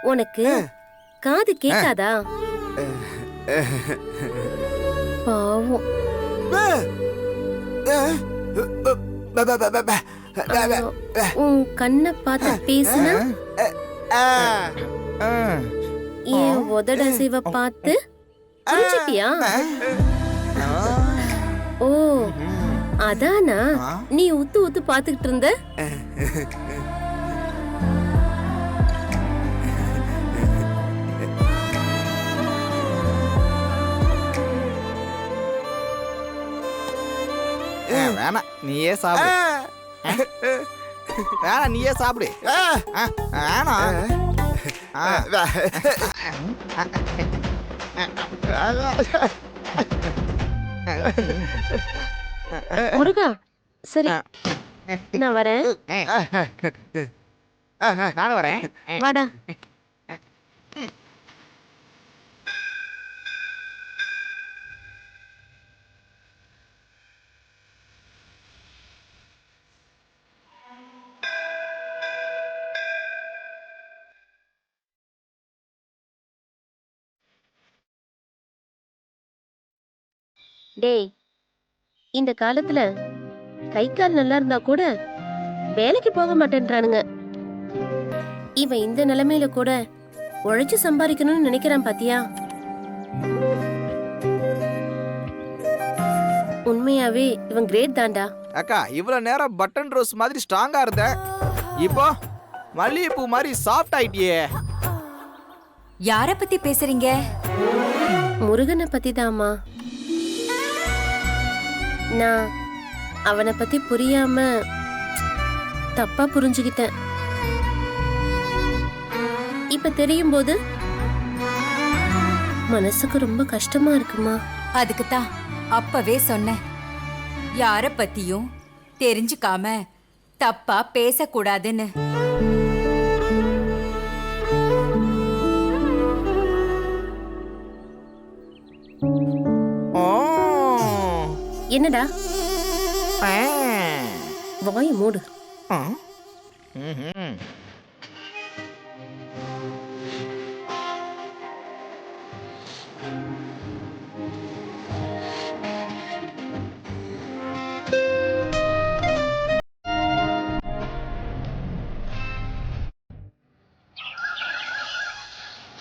உனக்கு காது கேட்காதா? பாவம். உன் கண்ணை பார்த்து பேசுனா என் உதட சிவ பார்த்து புரிஞ்சுப்பியா? ஓ அதானா நீ உத்து உத்து பாத்துக்கிட்டு இருந்த? வேணாம் நீயே சாப்பிடு. வேணாம் நீயே சாப்பிடு. வேணாம். முருகா சரி நான் வரேன். நானும் வரேன். வாடா. டேய், இந்த காலத்துல கை கால் நல்லா இருந்தா கூட வேலைக்கு போக மாட்டேன்றானுங்க. இவன் இந்த நிலைமையில கூட உழைச்சு சம்பாதிக்கணும்னு நினைக்கிறான் பாத்தியா? உண்மையாவே இவன் கிரேட் தான்டா. அக்கா இவ்வளவு நேரம் பட்டன் ரோஸ் மாதிரி ஸ்ட்ராங்கா இருந்த, இப்போ மல்லிகைப்பூ மாதிரி சாஃப்ட் ஆயிட்டியே. யார பத்தி பேசுறீங்க? முருகனை பத்தி தாமா. நான் அவனை பத்தி புரியாம தப்பா புரிஞ்சுக்கிட்டேன். இப்ப தெரியும் போது மனசுக்கு ரொம்ப கஷ்டமா இருக்குமா. அதுக்குத்தான் அப்பவே சொன்னேன், யார பத்தியும் தெரிஞ்சுக்காம தப்பா பேசக்கூடாதுன்னு. என்னடா வாய மூடு.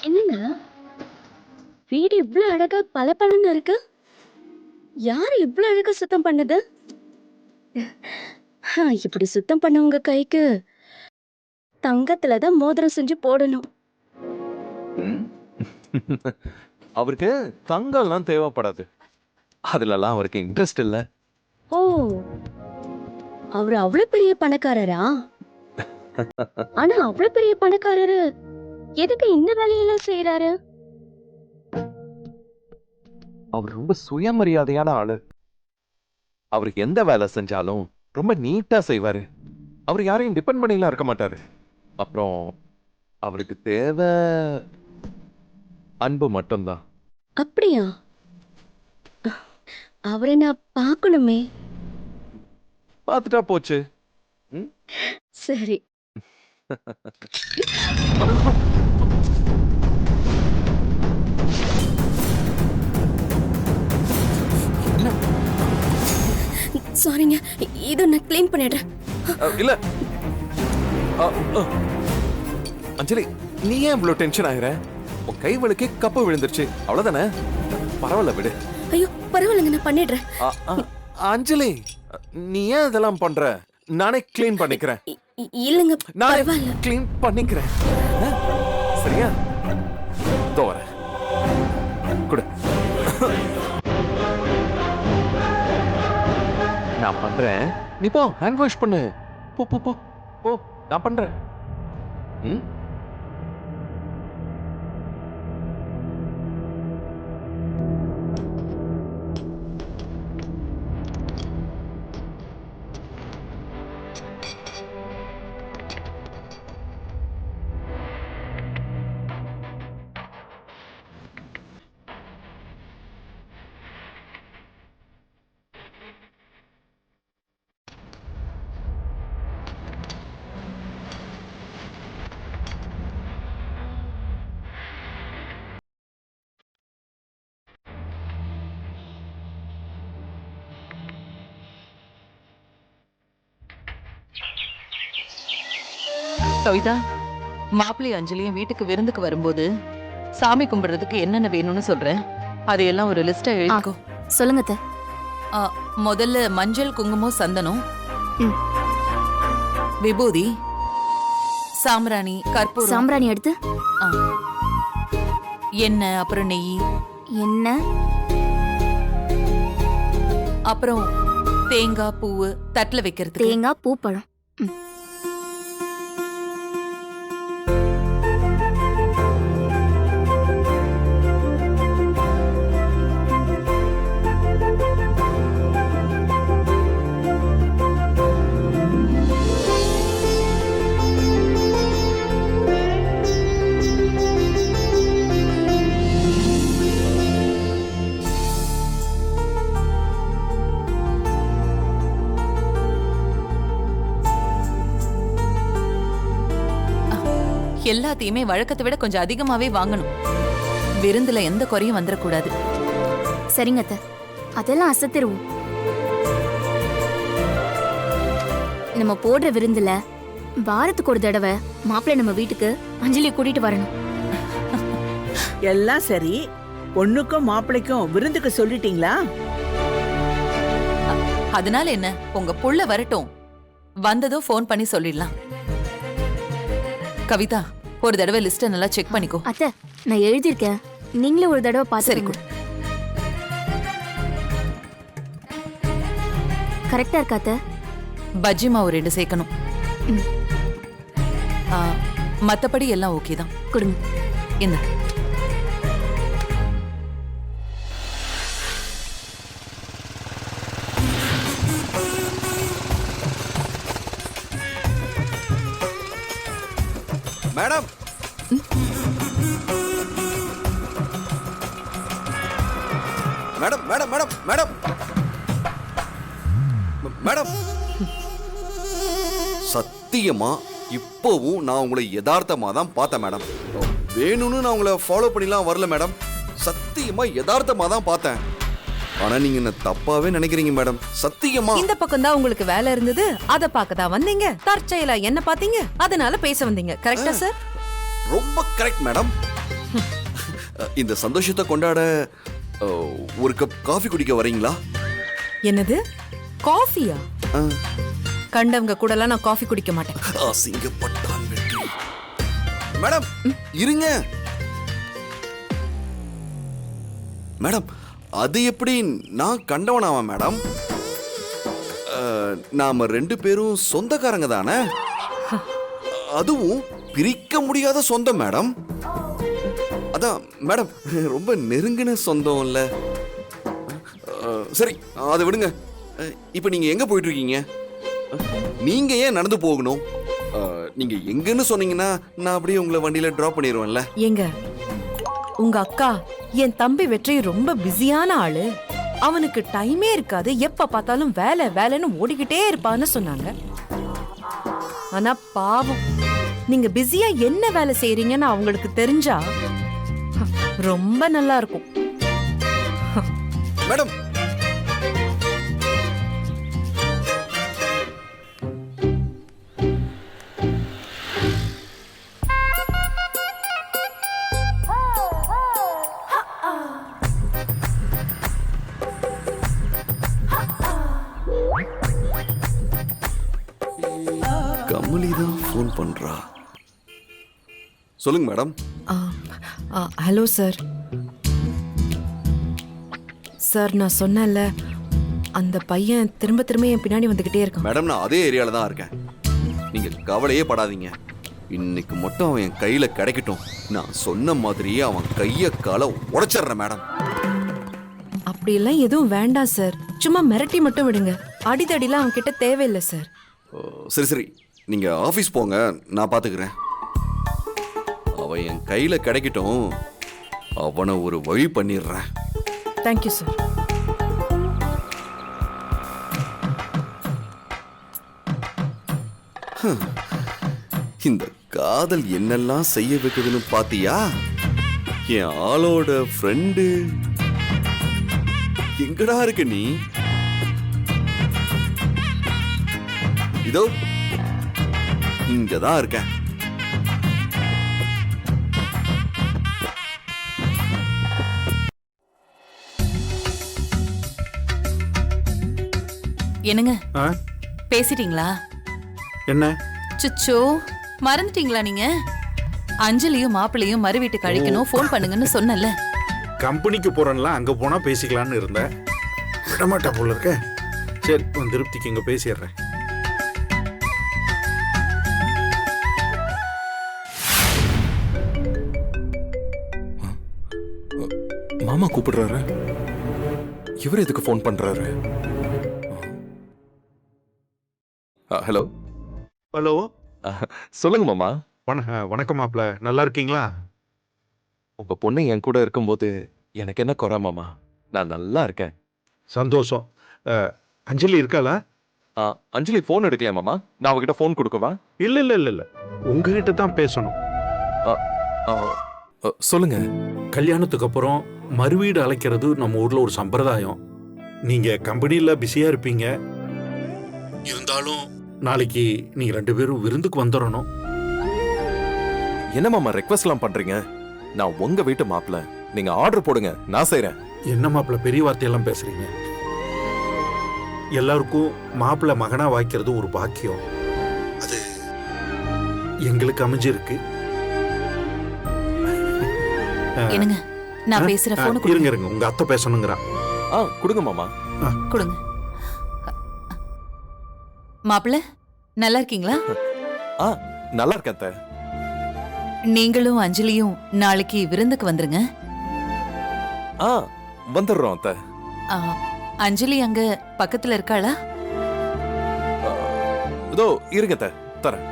என்னங்க வீடு இவ்ளோ அழகா பளபளன்னு இருக்கு? யாரு இவ்ளோ அழகா சுத்தம் பண்ணது? இப்படி சுத்தம் பண்ணவங்க கைக்கு தங்கத்துலதான் மோதிரம் செஞ்சு போடணும். அவருக்கு தங்கம்லாம் தேவைப்படாது, அதுலலாம் அவருக்கு இன்ட்ரெஸ்ட் இல்ல. ஓ அவரு அவ்வளவு பெரிய பணக்காரரா? ஆனா அவ்வளவு பெரிய பணக்காரரு எதுக்கு இந்த வேலையெல்லாம் செய்யறாரு? அவர் ரொம்ப சுயமரியாதையான ஆளு. அவருக்கு எந்த வேலை செஞ்சாலும் ரொம்ப நீட்டா செய்வாரு. அவர் யாரையும் டிபெண்ட் பண்ணிலாம் இருக்க மாட்டாரு. அப்புறம் அவருக்கு தேவை அன்பு மட்டும்தான். அப்படியா? அவரை நான் பார்க்கணுமே. பார்த்துட்டா போச்சு. சரி. சாரிங்க, இது நான் க்ளீன் பண்ணிடுறேன். இல்ல அஞ்சலி, நீ ஏன் இவ்வளவு டென்ஷன் ஆகுற? உன் கை வழுக்கே கப்பு விழுந்துருச்சு, அவ்வளவுதானே? பரவாயில்ல விடு. ஐயோ பரவாயில்லைங்க, நான் பண்ணிடுறேன். அஞ்சலி, நீ ஏன் இதெல்லாம் பண்ற? நானே க்ளீன் பண்ணிக்கிறேன். இல்லங்க நானே பரவாயில்ல, க்ளீன் பண்ணிக்கிறேன். சரியா? தோற குடு. நான் பண்றேன், நீ போ ஹேண்ட் வாஷ் பண்ணு. போ போ போ போ, நான் பண்றேன். கவிதா, மாப்பிள்ளை அஞ்சலியும் வீட்டுக்கு விருந்துக்கு வரும்போது சாமி கும்பிடுறதுக்கு என்னென்ன வேணும்னு சொல்றேன். அதையெல்லாம் ஒரு லிஸ்டா எழுதிக்கோ. சொல்லுங்க அத்தை. முதல்ல மஞ்சள், குங்குமம், சந்தனம், விபூதி, சாம்பிராணி, கற்பூரம், சாம்பிராணி எடுத்து எண்ணெய், அப்புறம் நெய், என்ன அப்புறம் தேங்காய் பூவு தட்டுல வைக்கிறதுக்கு. தேங்காய் பூ பழம். எல்லாத்தையுமே வழக்கத்தை விட கொஞ்சம் அதிகமாவே வாங்கணும். விருந்துல எந்த குறையும் வந்துடக்கூடாது. சரிங்க அத்தை, அதெல்லாம் அசத்திருவோம். நம்ம போடுற விருந்துல வாரத்துக்கு ஒரு தடவை மாப்பிள்ளை நம்ம வீட்டுக்கு அஞ்சலியை கூட்டிட்டு வரணும். எல்லாம் சரி, பொண்ணுக்கும் மாப்பிள்ளைக்கும் விருந்துக்கு சொல்லிட்டீங்களா? அதனால என்ன, உங்க புள்ள வரட்டும், வந்ததும் ஃபோன் பண்ணி சொல்லிடலாம். கவிதா, ஒரு தடவை லிஸ்ட நல்லா செக் பண்ணிக்கோ. அத்தை, நான் எழுதியிருக்கேன், நீங்களே ஒரு தடவை சரி, பார்த்து. கரெக்டா இருக்கா அத்தை? பஜ்ஜி மாவு 2 சேர்க்கணும். மத்தபடி எல்லாம் ஓகே தான். கொடுங்க. இந்த madam, madam madam madam madam madam, சத்தியமா இப்போவும் நான் உங்களை யதார்த்தமா தான் பார்த்தேன் மேடம். வேணும்னு நான் உங்களை ஃபாலோ பண்ணிலாம் வரல மேடம். சத்தியமா யதார்த்தமா தான் பார்த்தேன். ஆனா நீங்க என்ன தப்பாவே நினைக்கிறீங்க மேடம். சத்தியமா இந்த பக்கம் தான் உங்களுக்கு வேலை இருந்தது, அத பார்க்க தான் வந்தீங்க. தற்செயலா என்ன பாத்தீங்க, அதனால பேச வந்தீங்க. கரெக்டா சார்? ரொம்ப கரெக்ட் மேடம். இந்த சந்தோஷத்தை கொண்டாட ஒரு கப் காஃபி குடிக்க வரீங்களா? என்னது, காஃபியா? கண்டவங்க கூடலாம் நான் காஃபி குடிக்க மாட்டேன். அசிங்கப்பட்டான் வெற்றி. மேடம் இருங்க மேடம். அது எப்படி நான் கண்டவனாவா மேடம்? நாம 2 பேரும் சொந்தக்காரங்க தானே, அதுவும் பிரிக்க முடியாத சொந்தம் மேடம். அதான் மேடம், ரொம்ப நெருங்கின சொந்தம் இல்ல. சரி, அதை விடுங்க. இப்ப நீங்க எங்க போயிட்டு இருக்கீங்க? நீங்க ஏன் நடந்து போகணும்? நீங்க எங்கன்னு சொன்னீங்கன்னா நான் அப்படியே உங்களை வண்டியில டிராப் பண்ணிடுவேன்ல. ஏங்க, உங்க அக்கா என் தம்பி வெற்றி ரொம்ப பிஸியான ஆளு, அவனுக்கு டைமே இருக்காது, எப்ப பார்த்தாலும் வேலை வேலைன்னு ஓடிக்கிட்டே இருப்பான்னு சொன்னாங்க. ஆனா பாவம், நீங்க பிஸியா என்ன வேலை செய்றீங்கன்னு அவங்களுக்கு தெரிஞ்சா ரொம்ப நல்லா இருக்கும். மேடம், கமலி தான் ஃபோன் பண்றா. சொல்லுங்க மேடம். Hello sir. சார், நான் சொன்னேன்ல, அந்த பையன் திரும்ப திரும்ப என் பின்னாடி வந்துகிட்டே இருக்கான். மேடம், நான் அதே ஏரியால தான் இருக்கேன். நீங்க கவலையே படாதீங்க. இன்னைக்கு மட்டும் அவன் என் கையில கிடைக்கட்டும். நான் சொன்ன மாதிரியே அவன் கைய காலை உடைச்சிடுறேன் மேடம். அப்படியெல்லாம் எதுவும் வேண்டாம் சார், சும்மா மிரட்டி மட்டும் விடுங்க. அடிதடிலாம் அவன் கிட்ட தேவையில்லை சார். சரி சரி, நீங்க ஆபீஸ் போங்க, நான் பாத்துக்கிறேன். அவன் என் கையில கிடைக்கட்டும், அவனை ஒரு வழி பண்ணிடுறேன். Thank you sir. இந்த காதல் என்னெல்லாம் செய்ய வைக்குதுன்னு பாத்தியா? என் ஆளோட ஃப்ரெண்டு எங்கடா இருக்க நீ? இதோ இங்கதான் இருக்கேன். என்னங்க ஆ? பேசிட்டீங்களா? என்ன? சுச்சோ, மறந்துட்டீங்களா நீங்க? அஞ்சலியும் மாப்பிள்ளையும் மறு வீட்டுக்கு அழைக்கணும், ஃபோன் பண்ணுங்கன்னு சொன்னல. கம்பெனிக்கு போறேன்ல, அங்க போனா பேசிக்கலாம்னு இருந்தேன். விடமாட்டா போல இருக்க. சரி, உன் திருப்திக்கு இங்க பேசிடுறேன். மாமா கூப்பிடுறாரு. இவர் எதுக்கு ஃபோன் பண்றாரு? ஹலோ ஹலோ, சொல்லுங்க மாமா. வணக்கம் மாப்ள, நல்லா இருக்கீங்களா? உங்க பொண்ணு என் கூட இருக்கும்போது எனக்கு என்ன குறை மாமா? நான் நல்லா இருக்கேன். சந்தோஷம். அஞ்சலி இருக்காளா? அஞ்சலி ஃபோன் எடுக்கலையா மாமா? நான் அவகிட்ட ஃபோன் கொடுக்கவா? இல்ல இல்ல இல்ல இல்ல, உங்ககிட்ட தான் பேசணும். சொல்லுங்க. கல்யாணத்துக்கு அப்புறம் மறுவீடு அழைக்கிறது நம்ம ஊர்ல ஒரு சம்பிரதாயம். நீங்க கம்பெனில பிஸியா இருப்பீங்க. இருந்தாலும் நாளைக்கு நீங்க 2 பேரும் விருந்துக்கு வந்துடணும். என்ன மாமா ரெக்வெஸ்ட்லாம் பண்றீங்க? நான் உங்க வீட்டு மாப்பிள்ள. நீங்க ஆர்டர் போடுங்க, நான் செய்றேன். என்ன மாப்பிள்ள பெரிய வார்த்தையெல்லாம் பேசுறீங்க? எல்லாருக்கும் மாப்பிள்ள மகனா வாய்க்கிறது ஒரு பாக்கியம். அது எங்களுக்கு அமைஞ்சிருக்கு. என்னங்க, நான் பேசுற போன் இருங்க இருங்க, உங்க அத்தை பேசணுங்கிறா. கொடுங்க மாமா. கொடுங்க. மாப்பிள்ள, நல்லா இருக்கீங்களா? நல்லா இருக்கேன் அத்தை. நீங்களும் அஞ்சலியும் நாளைக்கு விருந்துக்கு வந்துருங்க. வந்துடுறோம் அத்தை. அஞ்சலி அங்க பக்கத்துல இருக்காளா? இதோ இருங்க அத்தை, தரேன்.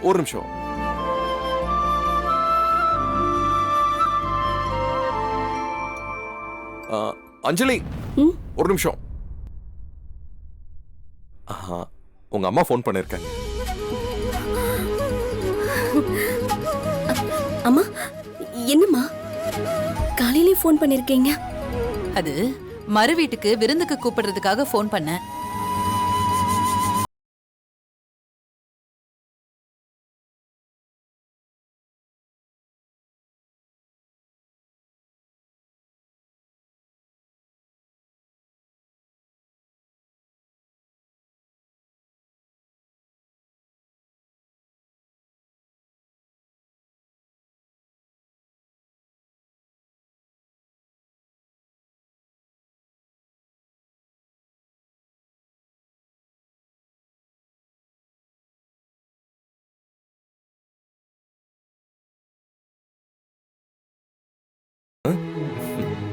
ஒரு நிமிஷம். அஞ்சலி, ஒரு நிமிஷம். உங்க அம்மா ஃபோன் பண்ணிருக்காங்க. அம்மா, என்னம்மா காலையிலே ஃபோன் பண்ணிருக்கீங்க? அது மறு வீட்டுக்கு விருந்துக்கு கூப்பிடுறதுக்காக ஃபோன் பண்ணேன்.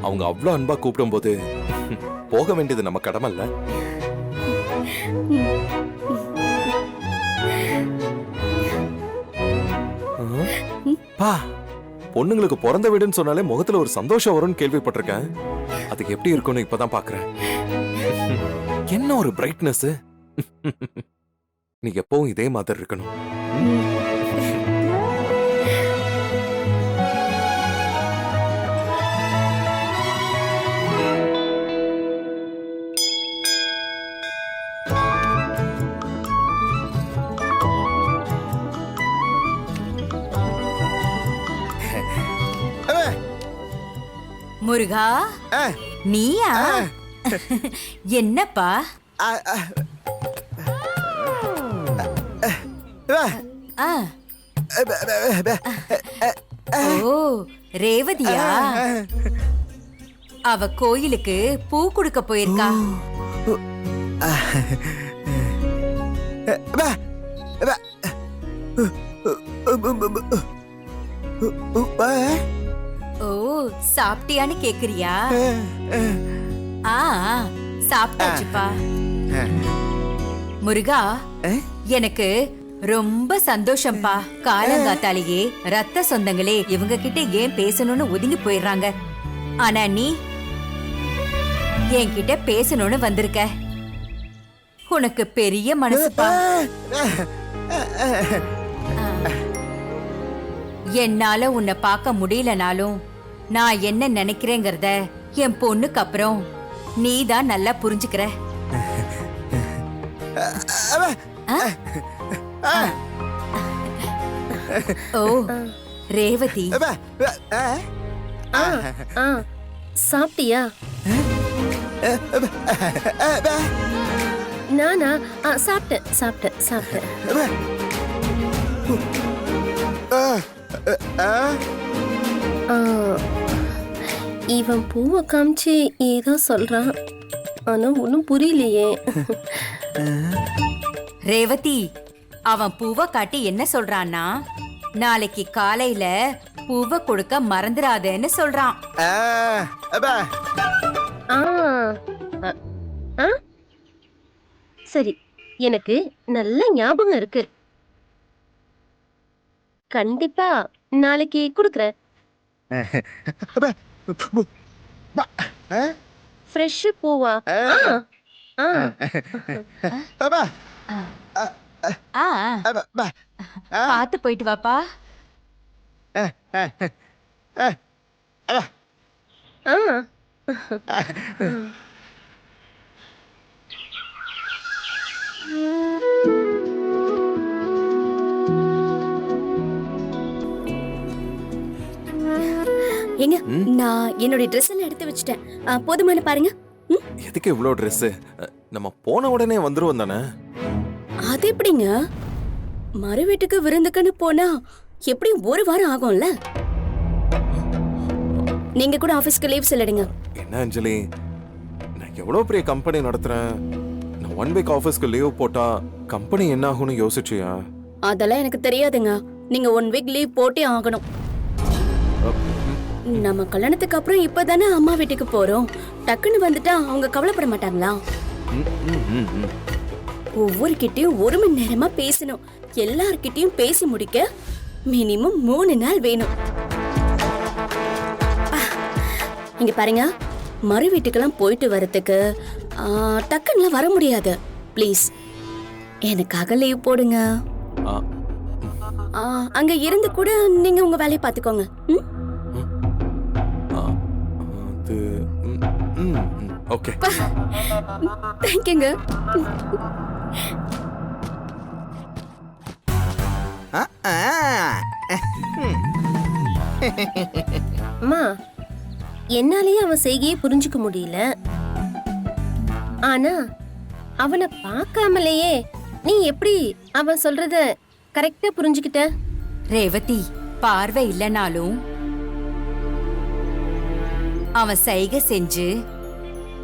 அவங்க அவ்வளவு அன்பா கூப்பிடும் போது போக வேண்டியது நம்ம கடமை இல்ல? பொண்ணுங்களுக்கு பிறந்த வீடுன்னு சொன்னாலே முகத்துல ஒரு சந்தோஷம் வரும்னு கேள்விப்பட்டிருக்கேன். அதுக்கு எப்படி இருக்கும்னு இப்பதான் பாக்குறேன். என்ன ஒரு பிரைட்னஸ். நீ எப்பவும் இதே மாதிரி இருக்கணும். முருகா, நீயா? என்னப்பா? ஓ, ரேவதியா? அவ கோயிலுக்கு பூ கொடுக்க போயிருக்கா. ஓ, சாப்பிட்டியான்னு கேக்குறியா? சாப்பிட்டாச்சுப்பா. முருகா, எனக்கு ரொம்ப சந்தோஷம்பா. காலங்காத்தாலேயே ரத்த சொந்தங்களே இவங்க கிட்ட ஏன் பேசணும்னு ஒதுங்கி போயிடுறாங்க. ஆனா நீ என்கிட்ட பேசணும்னு வந்திருக்க. உனக்கு பெரிய மனசுப்பா. என்னால உன்னை பார்க்க முடியலனாலும் நான் என்ன நினைக்கிறேங்கிறத என் பொண்ணுக்கு அப்புறம் நீதான் நல்லா புரிஞ்சுக்கிற. ஓ, ரேவதி, சாப்பிட்டியா? நானா சாப்பிட்டேன் சாப்பிட்டேன் சாப்பிட்டேன். இவன் பூவை காமிச்சு ஏதோ சொல்றான், ஆனா ஒன்னும் புரியலையே. ரேவதி, அவன் பூவை காட்டி என்ன சொல்றான்னா, நாளைக்கு காலையில பூவை கொடுக்க மறந்துடாதேன்னு சொல்றான். சரி, எனக்கு நல்ல ஞாபகம் இருக்கு. கண்டிப்பா நாளைக்கு கொடுக்குறேன். ஃப்ரெஷ் பூவா? பாத்து போயிட்டு வாப்பா. ஏங்க, நான் என்னோட ட்ரெஸ் எல்லாம் எடுத்து வச்சிட்டேன். போதுமான பாருங்க. எதுக்கு இவ்வளோ ட்ரெஸ்? நம்ம போன உடனே வந்துருவோம் தானே? அது எப்படிங்க? மறு வீட்டுக்கு விருந்துக்குன்னு போனா எப்படி ஒரு வாரம் ஆகும்ல? நீங்க கூட ஆபீஸ்க்கு லீவ் சொல்லிடுங்க. என்ன அஞ்சலி, நான் எவ்வளோ பெரிய கம்பெனி நடத்துறேன். நான் 1 வீக் ஆஃபீஸ்க்கு லீவ் போட்டா கம்பெனி என்ன ஆகும்னு யோசிச்சியா? அதெல்லாம் எனக்கு தெரியாதுங்க. நீங்க 1 வீக் லீவ் போட்டே ஆகணும். நம்ம கல்யாணத்துக்கு அப்புறம் இப்பதானே அம்மா வீட்டுக்கு போறோம். டக்குன்னு வந்துட்டா அவங்க கவலைப்பட மாட்டாங்களா? ஒவ்வொரு கிட்டையும் 1 மணி நேரமா பேசணும். எல்லார்கிட்டயும் பேசி முடிக்க மினிமம் 3 நாள் வேணும். இங்க பாருங்க, மறு வீட்டுக்கெல்லாம் போயிட்டு வரதுக்கு டக்குன்னு வர முடியாது. ப்ளீஸ் எனக்காக லீவ் போடுங்க. அங்க இருந்து கூட நீங்க உங்க வேலையை பாத்துக்கோங்க. ஓகே, தேங்க்யூங்க. அம்மா, என்னாலேயே அவன் செய்கையை புரிஞ்சுக்க முடியல. ஆனா அவனை பார்க்காமலேயே நீ எப்படி அவன் சொல்றத கரெக்டா புரிஞ்சுக்கிட்ட? ரேவதி, பார்வை இல்லனாலும் அவன் சைகை செஞ்சு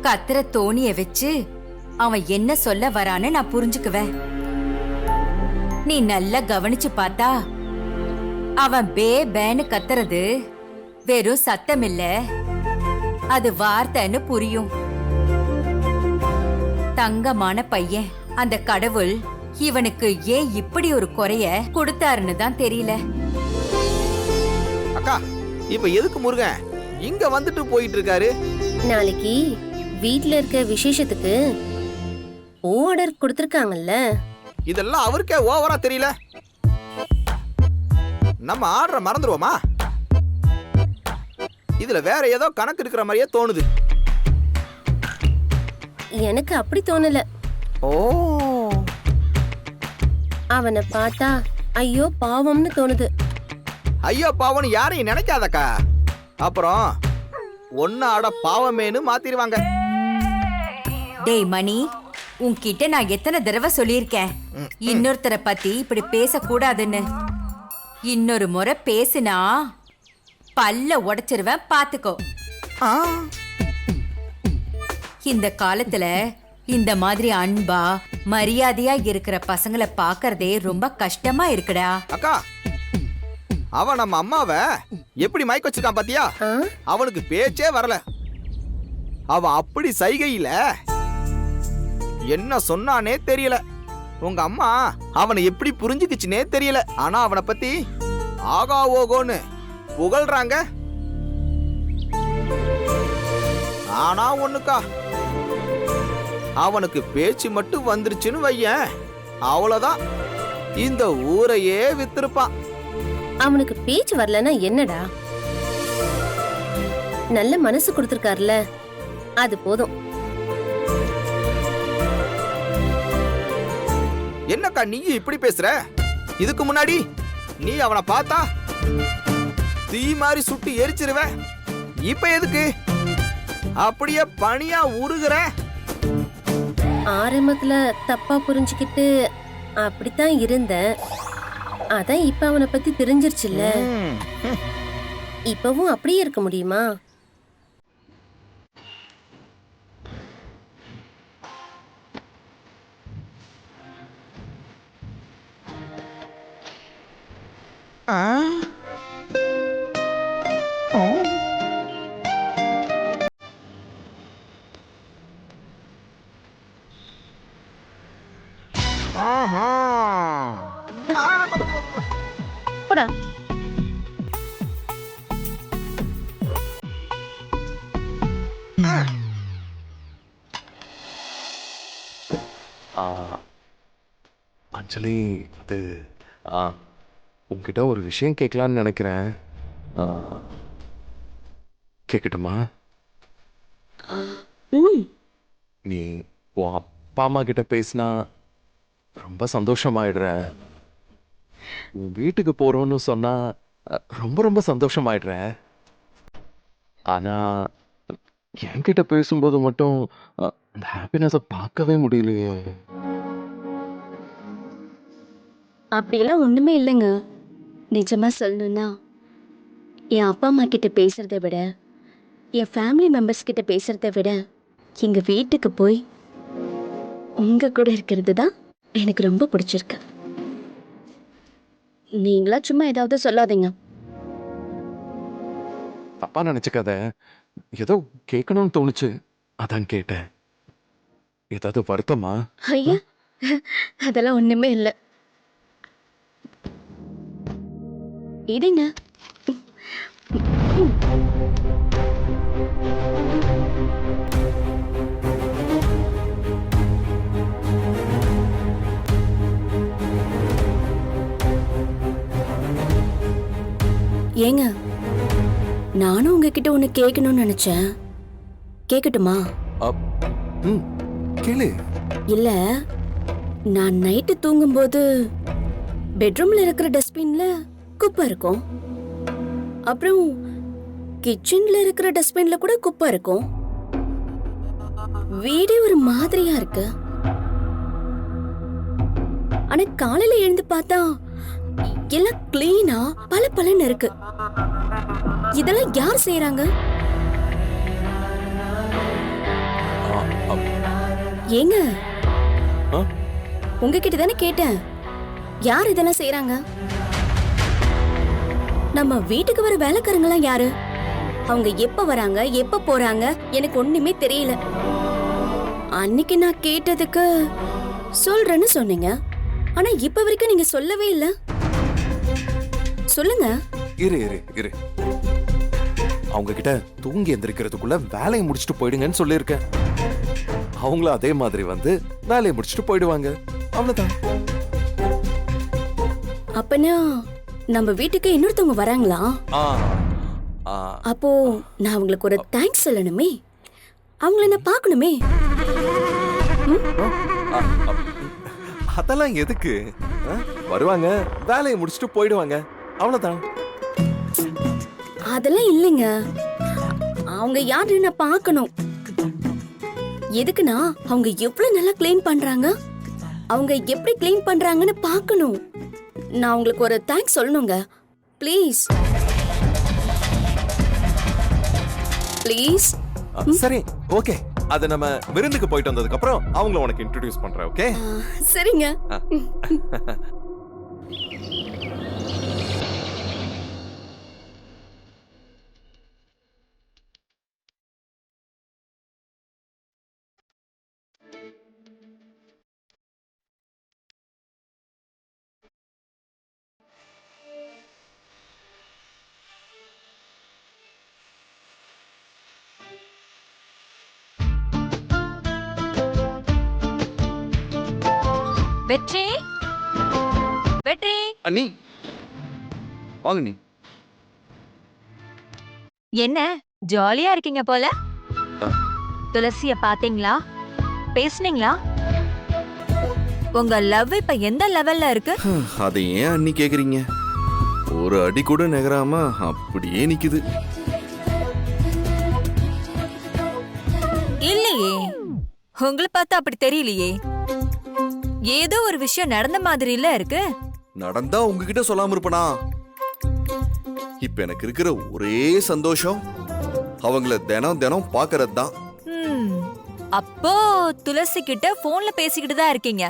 கத்திர தோணிய வச்சு அவன் என்ன சொல்ல வரான்னு நான் புரிஞ்சுக்குவேன். நீ நல்லா கவனிச்சு பார்த்தா அவன் பேன்னு கத்துறது வெறும் சத்தம் இல்ல, அது வார்த்தைன்னு புரியும். தங்கமான பையன், அந்த கடவுள் இவனுக்கு ஏன் இப்படி ஒரு குறைய கொடுத்தாருன்னு தான் தெரியல. அக்கா, இப்ப எதுக்கு முருகன் இங்க வந்துட்டு போயிட்டு இருக்காரு? நாளைக்கு வீட்ல இருக்க விசேஷத்துக்கு ஆர்டர் கொடுத்திருக்காங்கல்ல. இதெல்லாம் அவருக்கே ஓவரா தெரியல. நம்ம ஆர்டரை மறந்துடுவோமா? இதுல வேற ஏதோ கணக்கு இருக்கிற மாதிரியே தோணுது. எனக்கு அப்படி தோணல. ஓ, அவனை பார்த்தா ஐயோ பாவம்னு தோணுது. ஐயோ பாவம்னு யாரையும் நினைக்காதக்கா. அப்புறம் ஒன்னு ஆட பாவமேனு மாத்திருவாங்க. டேய் மணி, உன்கிட்ட நான் எத்தனை தடவை சொல்லியிருக்கேன் இன்னொருத்தரை பத்தி இப்படி பேசக்கூடாதுன்னு. இன்னொரு முறை பேசினா பல்ல உடைச்சிருவேன், பாத்துக்கோ. இந்த காலத்துல இந்த மாதிரி அன்பா மரியாதையா இருக்கிற பசங்களை பாக்குறதே ரொம்ப கஷ்டமா இருக்குடா. அக்கா, அவன் நம்ம அம்மாவை எப்படி மயக்க வச்சிருக்கான் பாத்தியா? அவனுக்கு பேச்சே வரல. அவன் அப்படி சைகையில என்ன சொன்னானே தெரியல. உங்க அம்மா அவனை எப்படி புரிஞ்சுக்குச்சுனே தெரியல. ஆனா அவனை பத்தி ஆகா ஓகோன்னு புகழ்றாங்க. ஆனா ஒண்ணுக்கா, அவனுக்கு பேச்சு மட்டும் வந்துருச்சுன்னு வையேன், அவ்வளவுதான், இந்த ஊரையே வித்திருப்பான். அவனுக்கு பேச்சு வரலன்னா என்னடா? நல்ல மனசு கொடுத்திருக்காருல, அது போதும். என்னக்கா நீ இப்படி பேசுற? இதுக்கு முன்னாடி நீ அவனை பார்த்தா தீ மாதிரி சுட்டு எரிச்சிருவ. இப்ப எதுக்கு அப்படியே பனியா உருகுற? ஆரம்பத்துல தப்பா புரிஞ்சுக்கிட்டு அப்படித்தான் இருந்தேன். அதான் இப்ப அவனை பத்தி தெரிஞ்சிருச்சுல்ல. இப்பவும் அப்படியே இருக்க முடியுமா? போடா. ஆ, அஞ்சலி, அது உங்ககிட்ட ஒரு விஷயம் கேட்கலான்னு நினைக்கிறேன். ஆ, கேட்கட்டுமா? நீ உன் அப்பா அம்மா கிட்ட பேசினா ரொம்ப சந்தோஷமாயிடுற. உன் வீட்டுக்கு போறோன்னு சொன்னா ரொம்ப ரொம்ப சந்தோஷமாயிடுற. ஆனா என்கிட்ட பேசும்போது மட்டும் அந்த ஹாப்பினஸை பார்க்கவே முடியலையே. அப்படியெல்லாம் ஒண்ணுமே இல்லைங்க. நிஜமா சொல்லணும்னா என் அப்பா அம்மா கிட்ட பேசுறதை விட, என் ஃபேமிலி மெம்பர்ஸ் கிட்ட பேசுறதை விட, எங்க வீட்டுக்கு போய் உங்க கூட இருக்கிறது தான் எனக்கு ரொம்ப பிடிச்சிருக்கு. நீங்களா சும்மா ஏதாவது சொல்லாதீங்க. தப்பா நினைச்சுக்காத, ஏதோ கேட்கணும்னு தோணுச்சு, அதான் கேட்டேன். ஏதாவது வருத்தமா? ஐயா, அதெல்லாம் ஒண்ணுமே இல்லை. இதுங்க. ஏங்க, நானும் உங்ககிட்ட ஒண்ணு கேட்கணும்னு நினைச்சேன். கேட்கட்டுமா? கேளு. இல்ல, நான் நைட்டு தூங்கும்போது பெட்ரூம்ல இருக்கிற டஸ்ட்பின்ல குப்பை இருக்கும். அப்புறம் கிச்சன்ல இருக்கிற டஸ்ட்பின்ல கூட குப்பை இருக்கும். வீடே ஒரு மாதிரியா இருக்கு. ஆனா காலையில எழுந்து பார்த்தா எல்லாம் கிளீனா பளபளன்னு இருக்கு. இதெல்லாம் யார் செய்யறாங்க? ஏங்க, உங்ககிட்ட தானே கேட்டேன், யார் இதெல்லாம் செய்யறாங்க? நம்ம வீட்டுக்கு வர வேலைக்காரங்களாம் யாரு? அவங்க எப்ப வராங்க, எப்ப போறாங்க, எனக்கு ஒண்ணுமே தெரியல. அன்னைக்கு நான் கேட்டதுக்கு சொல்றேன்னு சொன்னீங்க. ஆனா இப்ப வரைக்கும் நீங்க சொல்லவே இல்ல. சொல்லுங்க. இரு இரு இரு, அவங்க கிட்ட தூங்கி எந்திரிக்கிறதுக்குள்ள வேலையை முடிச்சுட்டு போயிடுங்கன்னு சொல்லியிருக்கேன். அவங்களும் அதே மாதிரி வந்து வேலையை முடிச்சுட்டு போயிடுவாங்க, அவ்வளவுதான். அப்பனா நம்ம வீட்டுக்கு இன்னொருத்தவங்க வராங்களா? அப்போ நான் அவங்களுக்கு ஒரு தேங்க்ஸ் சொல்லணுமே, அவங்கள நான் பார்க்கணுமே. அதெல்லாம் எதுக்கு? வருவாங்க, வேலையை முடிச்சுட்டு போயிடுவாங்க, அவ்வளவுதான். அதெல்லாம் இல்லைங்க, அவங்க யாருன்னு நான் பார்க்கணும். எதுக்குன்னா அவங்க எவ்வளவு நல்லா கிளீன் பண்றாங்க, அவங்க எப்படி கிளீன் பண்றாங்கன்னு பார்க்கணும். நான் உங்களுக்கு ஒரு தேங்க்ஸ் சொல்லணுங்க. Please please. சரி, ஓகே. அது நம்ம விருந்துக்கு போயிட்டு வந்ததுக்கு அப்புறம் அவங்கள உனக்கு இன்ட்ரோடியூஸ் பண்றேன், ஓகே? சரிங்க. வெற்றி, வெற்றி. அண்ணி வாங்க நீ. என்ன ஜாலியா இருக்கீங்க போல? துளசிய பாத்தீங்களா? பேசுனீங்களா? உங்க லவ் இப்ப எந்த லெவல்ல இருக்கு? அதை ஏன் அண்ணி கேக்குறீங்க? ஒரு அடி கூட நகராம அப்படியே நிக்குது. இல்லையே, உங்களை பார்த்தா அப்படி தெரியலையே. ஏதோ ஒரு விஷயம் நடந்த மாதிரி இல்ல இருக்கு. நடந்தா உங்ககிட்ட சொல்லாம இருப்பனா? இப்ப எனக்கு இருக்கிற ஒரே சந்தோஷம் அவங்கள தினம் தினம் பாக்குறது தான். அப்போ துளசி கிட்ட போன்ல பேசிக்கிட்டு தான் இருக்கீங்க.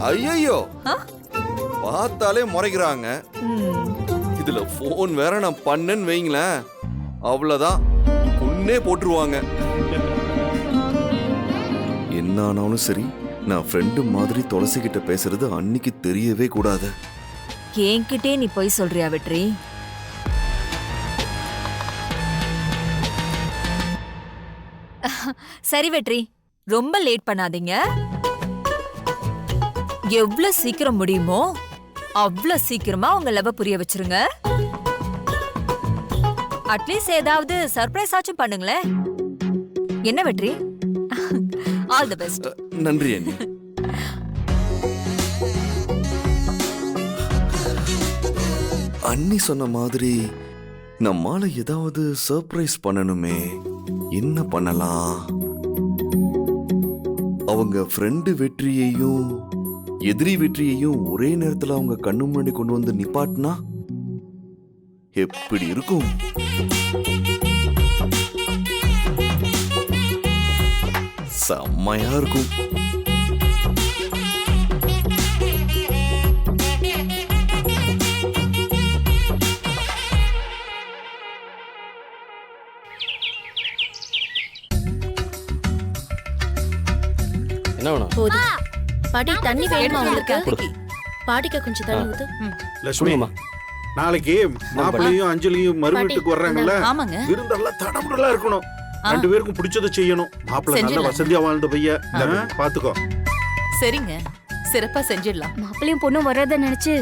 ஐயோ, பார்த்தாலே முறைக்கிறாங்க. இதுல போன் வேற நான் பண்ணேன்னு வைங்களேன், அவ்வளவுதான், கொன்னே போட்டுருவாங்க. என்ன ஆனாலும் சரி, நான் ஃப்ரெண்டு மாதிரி துளசி கிட்ட பேசுறது அன்னைக்கு தெரியவே கூடாது. என்கிட்டே நீ போய் சொல்றியா வெற்றி? சரி வெற்றி, ரொம்ப லேட் பண்ணாதீங்க. எவ்வளவு சீக்கிரம் முடியுமோ அவ்வளவு சீக்கிரமா உங்க லவ் புரிய வச்சிருங்க. அட்லீஸ்ட் ஏதாவது சர்ப்ரைஸ் ஆச்சும் பண்ணுங்களேன். என்ன வெற்றி? All the best. நன்றி அண்ணி. அண்ணி சொன்ன மாதிரி நம்மால ஏதாவது சர்ப்ரைஸ் பண்ணணுமே. என்ன பண்ணலாம்? அவங்க ஃப்ரெண்டு வெற்றியையும் எதிரி வெற்றியையும் ஒரே நேரத்துல அவங்க கண்ணு முன்னாடி கொண்டு வந்து நிப்பாட்டினா எப்படி இருக்கும்? செம்மையா இருக்கும். என்ன வேணும்? பாட்டி தண்ணி வேணுமா உங்களுக்கு? பாட்டிக்கு கொஞ்சம் தண்ணி ஊத்து. லட்சுமி, நாளைக்கு மாப்பிள்ளையும் அஞ்சலியும் மறு வீட்டுக்கு வர்றாங்கல்ல, ஆமாங்க. விருந்தெல்லாம் தடபுடலா இருக்கணும். ரெண்டு பேருக்கும் பிடிச்சதை செய்யணும். மாப்பிள்ளை நல்ல வசதியா வாழ்ந்த பையன், பாத்துக்கோ. சரிங்க, சிறப்பா செஞ்சிடலாம். மாப்பிள்ளையும் பொண்ணும் வர்றத நினைச்சு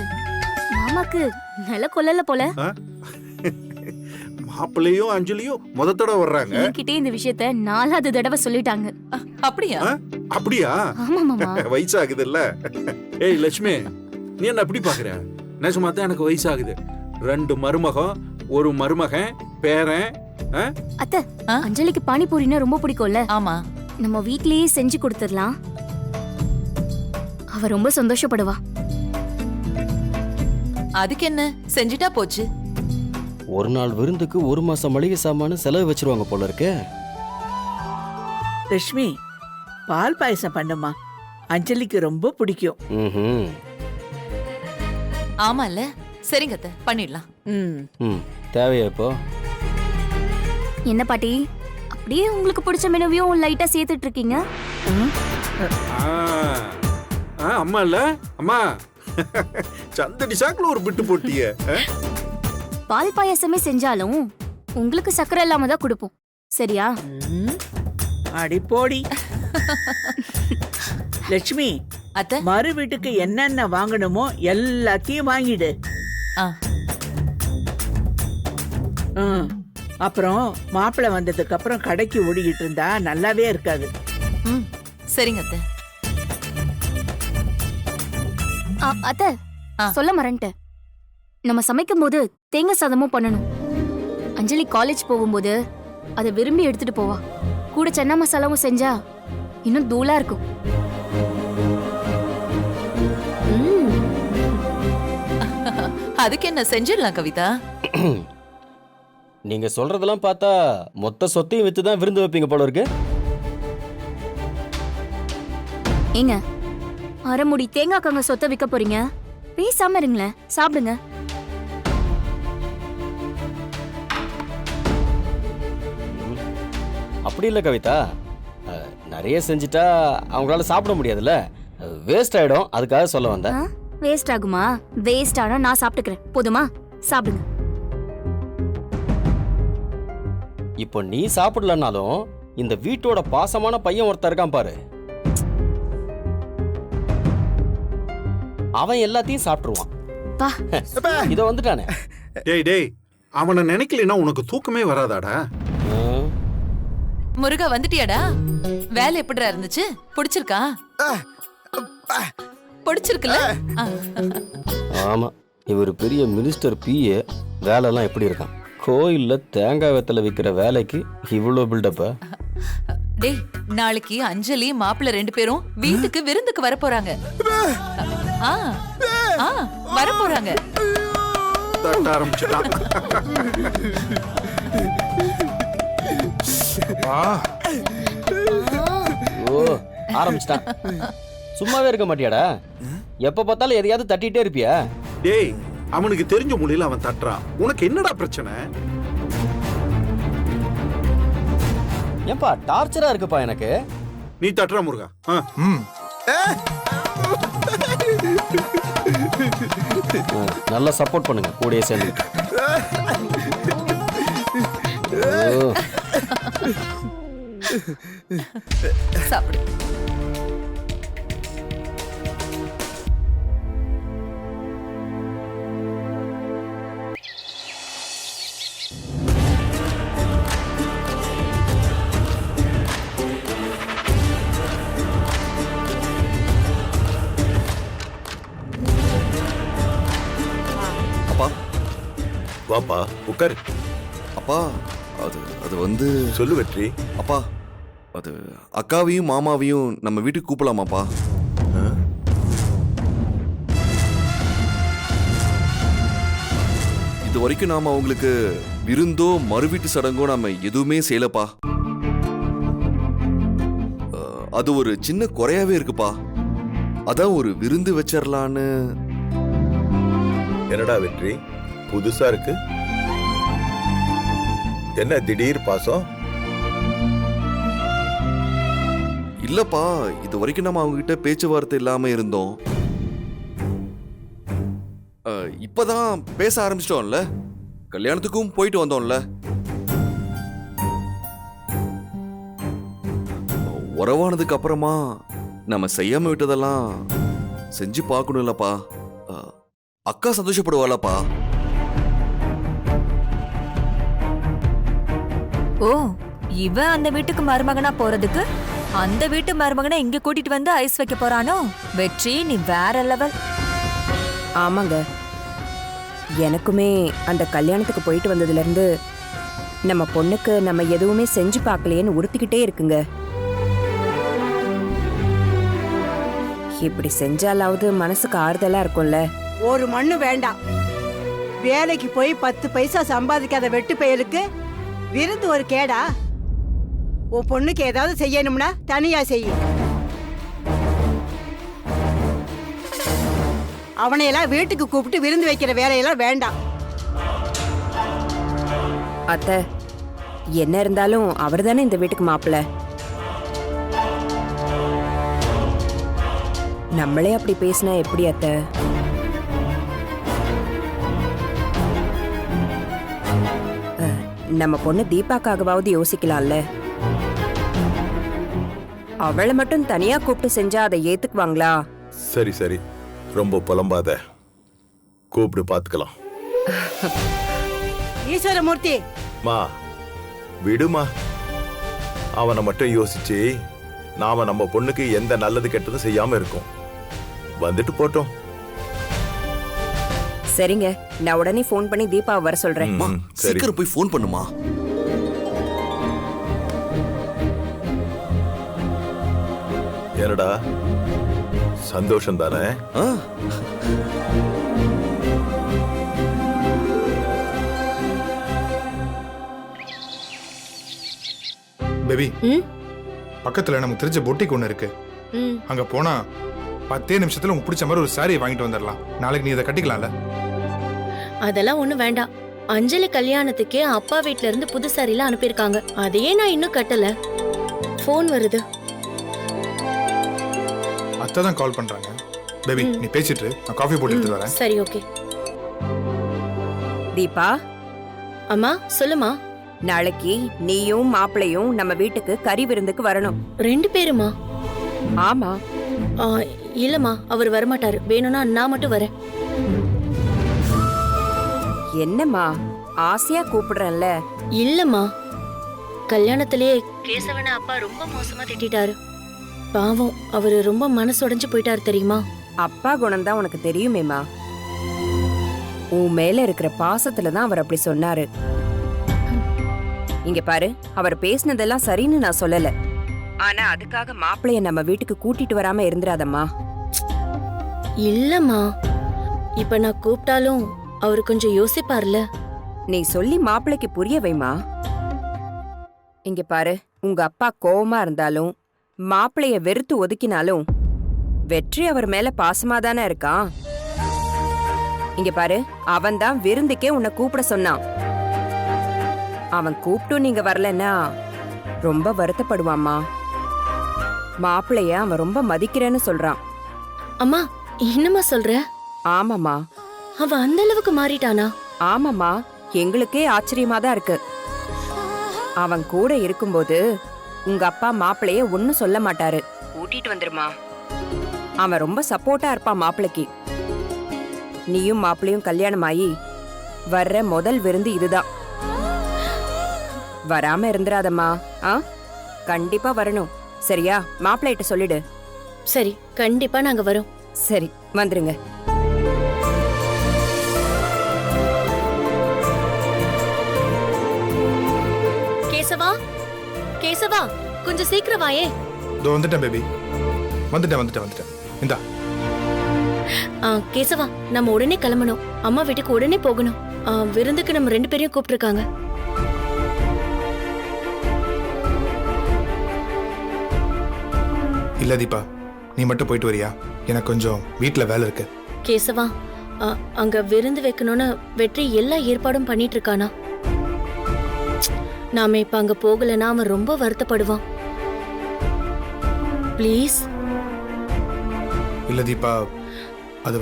மாமாக்கு நல்ல கொல்லல போல. மாப்பிள்ளையும் அஞ்சலியும் முத தடவை வர்றாங்க. என்கிட்டே இந்த விஷயத்த 4வது தடவை சொல்லிட்டாங்க. அப்படியா? அப்படியா? ஆமா மாமா. வயசாகுது இல்ல. ஏய் லட்சுமி, நீ என்ன அப்படி பாக்குற? நிஜமா தான் எனக்கு வயசாகுது. 2 மருமகம், ஒரு மருமகன், பேரன். அத்தை, அஞ்சலிக்கு பானிபூரினா ரொம்ப பிடிக்கும்ல? ஆமா, நம்ம வீட்லயே செஞ்சு கொடுத்துடலாம். அவ ரொம்ப சந்தோஷப்படுவா. அதுக்கு என்ன, செஞ்சுட்டா போச்சு. ஒரு நாள் விருந்துக்கு 1 மாசம் மளிகை சாமானு செலவு வச்சிருவாங்க போல இருக்கு. லட்சுமி, பால் பாயசம் பண்ணுமா, அஞ்சலிக்கு ரொம்ப பிடிக்கும். ம்ஹும். ஆமால, சரிங்க அத்தை, பண்ணிடலாம். ம். தேவையா இப்போ? என்ன பாட்டி, அப்படியே உங்களுக்கு பிடிச்ச மெனுவையும் லைட்டா சேர்த்துட்டு இருக்கீங்க? அம்மா இல்ல அம்மா, சந்தடி சாக்குல ஒரு பிட்டு போட்டிய. பால் பாயாசமே செஞ்சாலும் உங்களுக்கு சக்கரை இல்லாம தான் கொடுப்போம், சரியா? அடி போடி. லட்சுமி, அத்தை, மறு வீட்டுக்கு என்னென்ன வாங்கணுமோ எல்லாத்தையும் வாங்கிடு. ஆ. அப்புறம் மாப்பிள்ளை வந்ததுக்கு அப்புறம் கடைக்கு ஓடிக்கிட்டு இருந்தா நல்லாவே இருக்காது. சரிங்க அத்தை. அத்தை, சொல்ல மறந்துட்டேன். நம்ம சமைக்கும் போது தேங்காய் சாதமும் பண்ணணும். அஞ்சலி காலேஜ் போகும்போது அதை விரும்பி எடுத்துட்டு போவா. கூட சன்னா மசாலாவும் செஞ்சா இன்னும் தூளா இருக்கும். அதுக்கு என்ன, செஞ்சிடலாம் கவிதா. நீங்க சொல்றதெல்லாம் பார்த்தா மொத்த சொத்தையும் வச்சுதான் விருந்து வைப்பீங்க போல இருக்கு. ஏங்க, அரைமுடி தேங்காய் கங்க சொத்தை விற்க போறீங்க? பேசாம இருங்களேன், சாப்பிடுங்க. அப்படி இல்ல கவிதா, நிறைய செஞ்சுட்டா அவங்களால சாப்பிட முடியாதுல்ல, வேஸ்ட் ஆயிடும், அதுக்காக சொல்ல வந்தேன். வேஸ்ட் ஆகுமா? வேஸ்ட் ஆனா நான் சாப்பிட்டுக்கிறேன், போதுமா? சாப்பிடுங்க. இப்போ நீ சாப்பிடலனாலும் இந்த வீட்டோட பாசமான பையன் ஒருத்தர் இருக்கான் பாரு, அவன் எல்லாத்தையும் சாப்பிட்டுருவான். இத வந்துட்டானே. டேய் டேய், அவனை நினைக்கலனா உனக்கு தூக்கமே வராதாடா? முருகா, வந்துட்டியாடா? வேலை எப்படிடா இருந்துச்சு? பிடிச்சிருக்கா? பிடிச்சிருக்குல்ல? ஆமா, இவர் பெரிய மினிஸ்டர் பிஏ, வேலைலாம் எப்படி இருக்கான்? கோயில்ல தேங்காய் வெத்தலை விற்கிற வேலைக்கு இவ்வளோ பில்டப்பா? டேய், நாளைக்கு அஞ்சலி மாப்பிள்ள 2 பேரும் வீட்டுக்கு விருந்துக்கு வர போறாங்க. வர போறாங்க. தட்ட ஆரம்பிச்சுட்டான். ஓ ஆரம்பிச்சிட்டான். சும்மாவே இருக்க மாட்டியாடா? எப்ப பார்த்தாலும் எதையாவது தட்டிட்டே இருப்பியா? டேய், அவனுக்கு தெரிஞ்ச மொழியில அவன் தட்டுறான். உனக்கு என்னடா பிரச்சனை? ஏன்பா டார்ச்சரா இருக்குப்பா எனக்கு. நீ தட்டுற முருகா. நல்லா சப்போர்ட் பண்ணுங்க கூடயே சேர்ந்து. சாப்பிடு. அப்பா வாப்பா உட்காரு. அப்பா அது அது வந்து சொல்லு வெற்றி. அப்பா அது அக்காவையும் மாமாவையும் நம்ம வீட்டுக்கு கூப்பிடலாமாப்பா? இது வரைக்கும் நாம அவங்களுக்கு விருந்தோ மறுவீட்டு சடங்கோ நாம எதுவுமே செய்யலப்பா. அது ஒரு சின்ன குறையாவே இருக்குப்பா. அதான் ஒரு விருந்து வச்சிடலான்னு. என்னடா வெற்றி புதுசா இருக்கு? என்ன திடீர் பாசம்? இல்லப்பா, இது வரைக்கும் நம்ம அவங்க கிட்ட பேச்சுவார்த்தை இல்லாம இருந்தோம். இப்பதான் பேச ஆரம்பிச்சிட்டோம்ல. கல்யாணத்துக்கும் போயிட்டு வந்தோம்ல. உறவானதுக்கு அப்புறமா நம்ம செய்யாம விட்டதெல்லாம் செஞ்சு பார்க்கணும்லப்பா. அக்கா சந்தோஷப்படுவாளப்பா. ஓ, இவ அந்த வீட்டுக்கு மருமகனா போறதுக்கு அந்த வீட்டு மருமகனை இங்க கூட்டிட்டு வந்து ஐஸ் வைக்க போறானோ? வெற்றி, நீ வேற லெவல். ஆமாங்க, எனக்குமே அந்த கல்யாணத்துக்கு போயிட்டு வந்ததுல இருந்து நம்ம பொண்ணுக்கு நம்ம எதுவுமே செஞ்சு பார்க்கலையேன்னு உறுத்திக்கிட்டே இருக்குங்க. இப்படி செஞ்சாலாவது மனசுக்கு ஆறுதலா இருக்கும்ல. ஒரு மண்ணு வேண்டாம். வேலைக்கு போய் 10 பைசா சம்பாதிக்காத வெட்டு பயலுக்கு விருந்து ஒரு கேடா? உன் பொண்ணுக்கு ஏதாவது செய்யணும்னா தனியா செய்ய. அவனையெல்லாம் வீட்டுக்கு கூப்பிட்டு விருந்து வைக்கிற வேலையெல்லாம் வேண்டாம். அத்தை, என்ன இருந்தாலும் அவர் தானே இந்த வீட்டுக்கு மாப்பிள்ள. நம்மளே அப்படி பேசினா எப்படி அத்தை? நம்ம பொண்ணு தீபாக்காகவாவது யோசிக்கலாம்ல. அவளை மட்டும் தனியா கூப்பிட்டு செஞ்சா அதை ஏத்துக்குவாங்களா? சரி சரி, ரொம்ப புலம்பாத. கூப்பிடு பாத்துக்கலாம். ஈஸ்வரமூர்த்தி, மா விடுமா. அவனை மட்டும் யோசிச்சு நாம நம்ம பொண்ணுக்கு எந்த நல்லது கெட்டதும் செய்யாம இருக்கோம். வந்துட்டு போட்டோம். சரிங்க, நான் உடனே ஃபோன் பண்ணி தீபாவை வர சொல்றேன். சரி சீக்கிரம் போய் ஃபோன் பண்ணுமா. என்னடா சந்தோஷம் தானே? பேபி, பக்கத்துல நமக்கு தெரிஞ்ச பொட்டிக் ஒண்ணு இருக்கு. அங்க போனா 10 நிமிஷத்துல உங்களுக்கு பிடிச்ச மாதிரி ஒரு சாரியை வாங்கிட்டு வந்துடலாம். நாளைக்கு நீ இதை கட்டிக்கலாம்ல? அதெல்லாம் ஒண்ணும் வேண்டாம். அஞ்சலி கல்யாணத்துக்கே அப்பா வீட்ல இருந்து புது சாரிலாம் அனுப்பியிருக்காங்க. அதையே நான் இன்னும் கட்டல. ஃபோன் வருது. அத்தை தான் கால் பண்றாங்க. பேபி, நீ பேசிட்டு நான் காஃபி போட்டு எடுத்து வரேன். சரி, ஓகே. தீபா, அம்மா சொல்லுமா. நாளைக்கு நீயும் மாப்பிளையும் நம்ம வீட்டுக்கு கறி விருந்துக்கு வரணும். 2 பேருமா? ஆமா. இல்லம்மா, அவர் வரமாட்டாரு. வேணும்னா நான் மட்டும் வரேன். என்னம்மா ஆசையா கூப்பிடுறேன்ல. இல்லம்மா, கல்யாணத்திலே கேசவன அப்பா ரொம்ப மோசமா திட்டாரு. பாவம், அவரு ரொம்ப மனசுடைஞ்சு போயிட்டாரு தெரியுமா? அப்பா குணம் தான் உனக்கு தெரியுமேமா. உன் மேல இருக்கிற பாசத்துல தான் அவர் அப்படி சொன்னாரு. இங்க பாரு, அவர் பேசினதெல்லாம் சரின்னு நான் சொல்லல. ஆனா அதுக்காக மாப்பிளைய நம்ம வீட்டுக்கு கூட்டிட்டு வராம இருந்துராதம்மா. இல்லம்மா, இப்ப நான் கூப்பிட்டாலும் அவரு கொஞ்சம் யோசிப்பார்ல. நீ சொல்லி மாப்பிளைக்கு புரிய வைமா. இங்க பாரு, உங்க அப்பா கோவமா இருந்தாலும் மாப்பிளைய வெறுத்து ஒதுக்கினாலும் வெற்றி அவர் மேல பாசமா தானே இருக்கான். இங்க பாரு, அவன் தான் விருந்துக்கே உன்னை கூப்பிட சொன்னான். அவன் கூப்பிட்டும் நீங்க வரலன்னா ரொம்ப வருத்தப்படுவாம்மா. மாப்பிளைய அவன் ரொம்ப மதிக்கிறேன்னு சொல்றான். அம்மா, என்னம்மா சொல்ற? ஆமாம்மா. அவ அந்த அளவுக்கு மாறிட்டானா? ஆமாம்மா, எங்களுக்கே ஆச்சரியமா தான் இருக்கு. அவன் கூட இருக்கும்போது உங்க அப்பா மாப்பிளைய ஒன்னும் சொல்ல மாட்டாரு. கூட்டிட்டு வந்துருமா. அவன் ரொம்ப சப்போர்ட்டா இருப்பான் மாப்பிளைக்கு. நீயும் மாப்பிளையும் கல்யாணம் ஆகி வர்ற முதல் விருந்து இதுதான். வராம இருந்துராதம்மா. கண்டிப்பா வரணும். சரியா? மாப்பிள்ளைகிட்ட சொல்லிடு. சரி, கண்டிப்பா நாங்க வரோம். சரி, வந்துருங்க. கேசவா, கேசவா, கொஞ்சம் சீக்கிரம் வாயே. இதோ வந்துட்டேன் பேபி. வந்துட்டேன். இந்தா. கேசவா, நம்ம உடனே கிளம்பணும். அம்மா வீட்டுக்கு உடனே போகணும். விருந்துக்கு நம்ம 2 பேரையும் கூப்பிட்டுருக்காங்க. இல்ல தீபா, நீ மட்டும் போயிட்டு வரியா? எனக்கு கொஞ்சம் வீட்ல வேலை இருக்கு. கேசவா, அங்க விருந்து வைக்கணும்னு வெற்றி எல்லா ஏற்பாடும் பண்ணிட்டு இருக்கானா? நாம இப்ப அங்க போகலன்னா அவன் ரொம்ப வருத்தப்படுவான். ப்ளீஸ். இல்ல தீபா, அது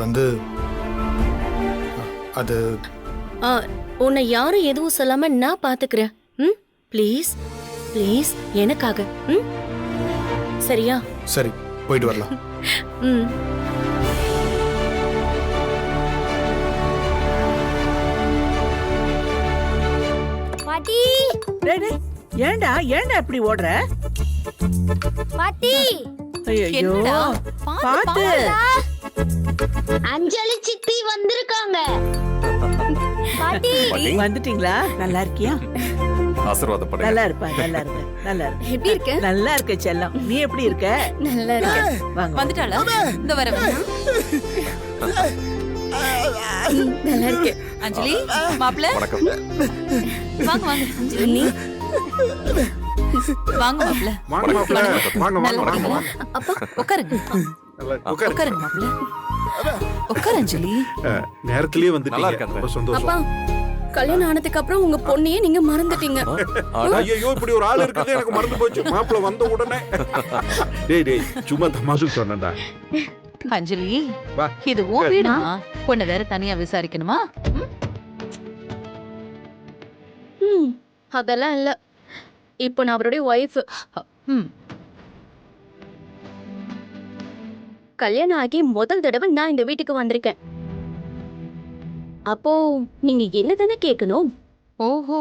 உன்னை யாரும் எதுவும் சொல்லாம நான் பாத்துக்கிறேன். ப்ளீஸ் ப்ளீஸ், எனக்காக. சரியா? சரி, போயிட்டு வரலாம். பாட்டி, ஏண்டா இப்படி ஓடுற? பாட்டி, ஐயோ, பாத்து. அஞ்சலி சித்தி வந்திருக்காங்க. பாட்டி, வந்துட்டீங்களா? நல்லா இருக்கியா? ஆசீர்வாதப்படுங்க. நல்லா இருப்பா. எப்படி இருக்க? நல்லா இருக்க செல்லம். நீ எப்படி இருக்க? நல்லா இருக்க. வாங்க. வந்துட்டாளா? இந்த வர நல்லா இருக்க. அஞ்சலி, மாப்பிள்ள வணக்கம். வாங்க அஞ்சலி, வாங்க மாப்பிள்ள. வாங்க. அப்பா உட்காருங்க. உட்காருங்க மாப்பிள்ள. உட்காரு அஞ்சலி. நேரத்திலேயே நல்லா வந்துட்டீங்க. இருக்காங்க. ரொம்ப சந்தோஷம். அப்பா, கல்யாணம் ஆனதுக்கு அப்புறம் உங்க பொண்ணையே நீங்க மறந்துட்டீங்க. ஐயோ, இப்படி ஒரு ஆள் இருக்கிறது எனக்கு மறந்து போச்சு. மாப்பிள்ள வந்த உடனே டேய் சும்மா தமாசுக்கு சொன்னேன்டா. அஞ்சலி, வா. இது உன் வீடுமா? பொண்ணு வேற தனியா விசாரிக்கணுமா? அதெல்லாம் இல்ல. இப்போ நான் அவருடைய ஒய்ஃப். கல்யாணம் ஆகி முதல் தடவை நான் இந்த வீட்டுக்கு வந்திருக்கேன். அப்போ நீங்க என்னதானே கேட்கணும்? ஓஹோ.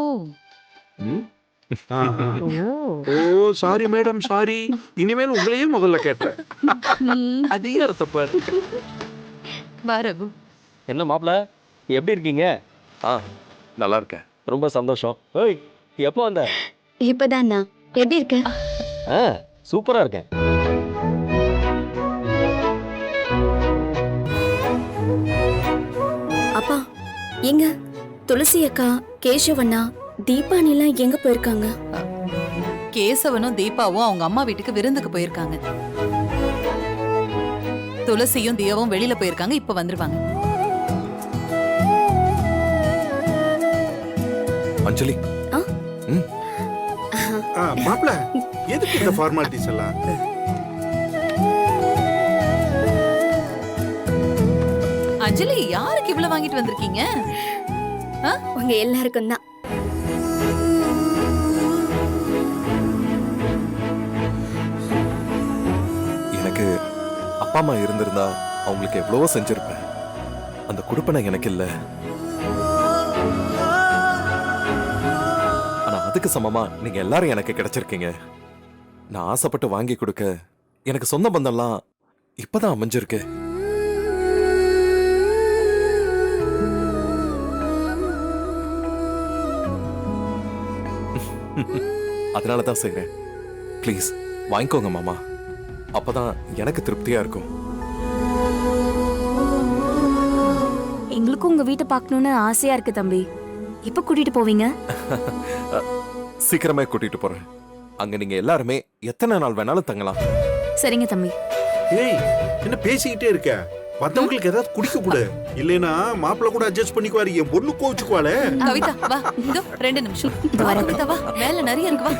ஓ சாரி மேடம், சாரி. இனிமேல் உங்களையே முதல்ல கேட்டேன். அதிக தப்பாரு. வரகு. என்ன மாப்பிள்ள, எப்படி இருக்கீங்க? நல்லா இருக்கேன். ரொம்ப சந்தோஷம். ஓய், எப்போ வந்த? இப்பதான் நான். எப்படி இருக்க? சூப்பரா இருக்கேன். அப்பா, எங்க துளசி அக்கா, கேசவண்ணா, தீபானிலாம் எங்க போயிருக்காங்க? கேசவனும் தீபாவும் அவங்க அம்மா வீட்டுக்கு விருந்துக்கு போயிருக்காங்க. துளசியும் தியாவும் வெளியில போயிருக்காங்க. இப்ப வந்துருவாங்க. அஞ்சலி, மாப்பிள்ள, எதுக்கு இந்த ஃபார்மாலிட்டிஸ் எல்லாம்? அஞ்சலி, யாருக்கு இவ்வளவு வாங்கிட்டு வந்திருக்கீங்க? உங்க எல்லாருக்கும் தான். எனக்கு அப்பா அம்மா இருந்திருந்தா அவங்களுக்கு எவ்வளவோ செஞ்சிருப்பேன். அந்த குடுப்பனை எனக்கு இல்ல. ஆனா அதுக்கு சமமா நீங்க எல்லாரும் எனக்கு கிடைச்சிருக்கீங்க. நான் ஆசைப்பட்டு வாங்கி கொடுக்க எனக்கு சொந்த பந்தம்லாம் இப்பதான் அமைஞ்சிருக்கு. அதனாலதான் செய்றேன். ப்ளீஸ் வாங்கிக்கோங்க மாமா, அப்பதான் எனக்கு திருப்தியா இருக்கும். எங்களுக்கும் உங்க வீட்டை பார்க்கணும்னு ஆசையா இருக்கு தம்பி. எப்ப கூட்டிட்டு போவீங்க? சீக்கிரமே கூட்டிட்டு போறேன். அங்க நீங்க எல்லாருமே எத்தனை நாள் வேணாலும் தங்கலாம். சரிங்க தம்பி. ஏய், என்ன பேசிக்கிட்டே இருக்க? மத்தவங்களுக்கு ஏதாவது குடிக்க கூட இல்லைன்னா மாப்பிள்ள கூட அட்ஜஸ்ட் பண்ணிக்குவாரு. என் பொண்ணு கோவிச்சுக்குவாளே. கவிதா வா, இதோ 2 நிமிஷம். வா கவிதா வா, வேலை நிறைய இருக்கு வா.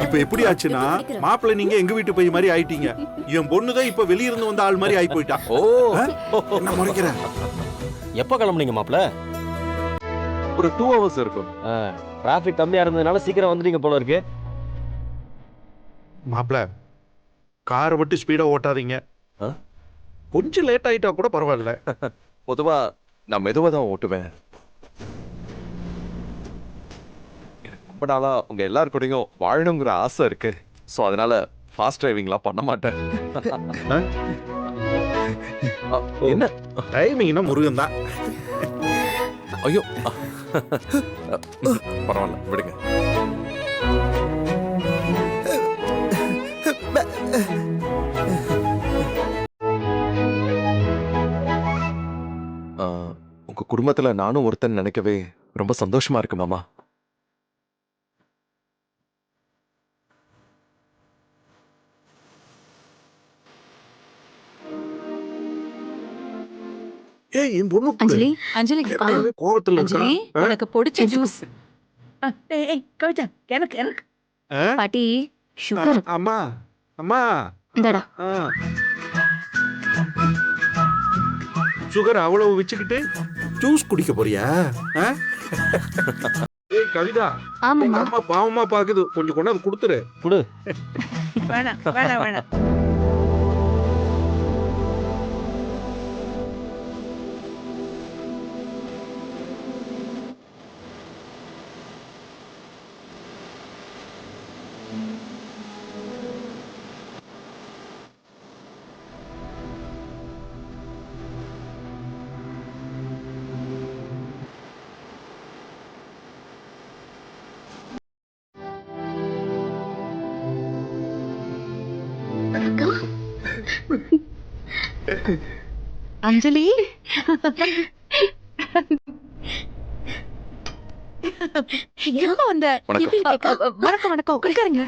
இப்ப எப்படி ஆச்சுன்னா மாப்பிள்ள நீங்க எங்க வீட்டு போய் மாதிரி ஆயிட்டீங்க. என் பொண்ணுதான் இப்ப வெளியிருந்து வந்த ஆள் மாதிரி ஆயி போயிட்டா. ஓ, என்ன முறைக்கிற? எப்போ கிளம்புனீங்க மாப்பிள்ள? ஒரு 2 hours இருக்கும். டிராஃபிக் கம்மியா இருந்ததுனால சீக்கிரம் வந்துட்டீங்க போல இருக்கு. மாப்பிள்ள காரை விட்டு ஸ்பீடா ஓட்டாதீங்க. கொஞ்சம் லேட் ஆயிட்டா கூட பரவாயில்ல. பொதுவா நான் மெதுவா தான் ஓட்டுவேன். எனக்கு ரொம்ப நாளா உங்க எல்லார் கூடயும் வாழணுங்கிற ஆசை இருக்கு. ஸோ அதனால ஃபாஸ்ட் டிரைவிங்லாம் பண்ண மாட்டேன். என்ன டைமிங்னா முருகன் தான். ஐயோ, பரவாயில்ல விடுங்க. உங்க குடும்பத்துல நானும் ஒருத்தன் நினைக்கவே ரொம்ப சந்தோஷமா இருக்கு மாமா. ஏய், என் பொண்ணு அஞ்சலி, அஞ்சலி கோவத்துல இருக்கா? அஞ்சலி உனக்கு பிடிச்ச ஜூஸ். கவிதா எனக்கு பாட்டி சுகர். அம்மா அம்மா இந்தடா. சுகர் அவ்வளவு வச்சுக்கிட்டு ஜூஸ் குடிக்க போறியா? ஏய் கவிதா, ஆமாம்மா. அம்மா பாவமா பாக்குது, கொஞ்சம் கொண்டாந்து கொடுத்துரு. குடு. வேணாம் வேணாம் வேணாம். அஞ்சலி எங்க வந்த? வணக்கம். வணக்கம் வணக்கம், உட்காருங்க.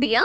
தியா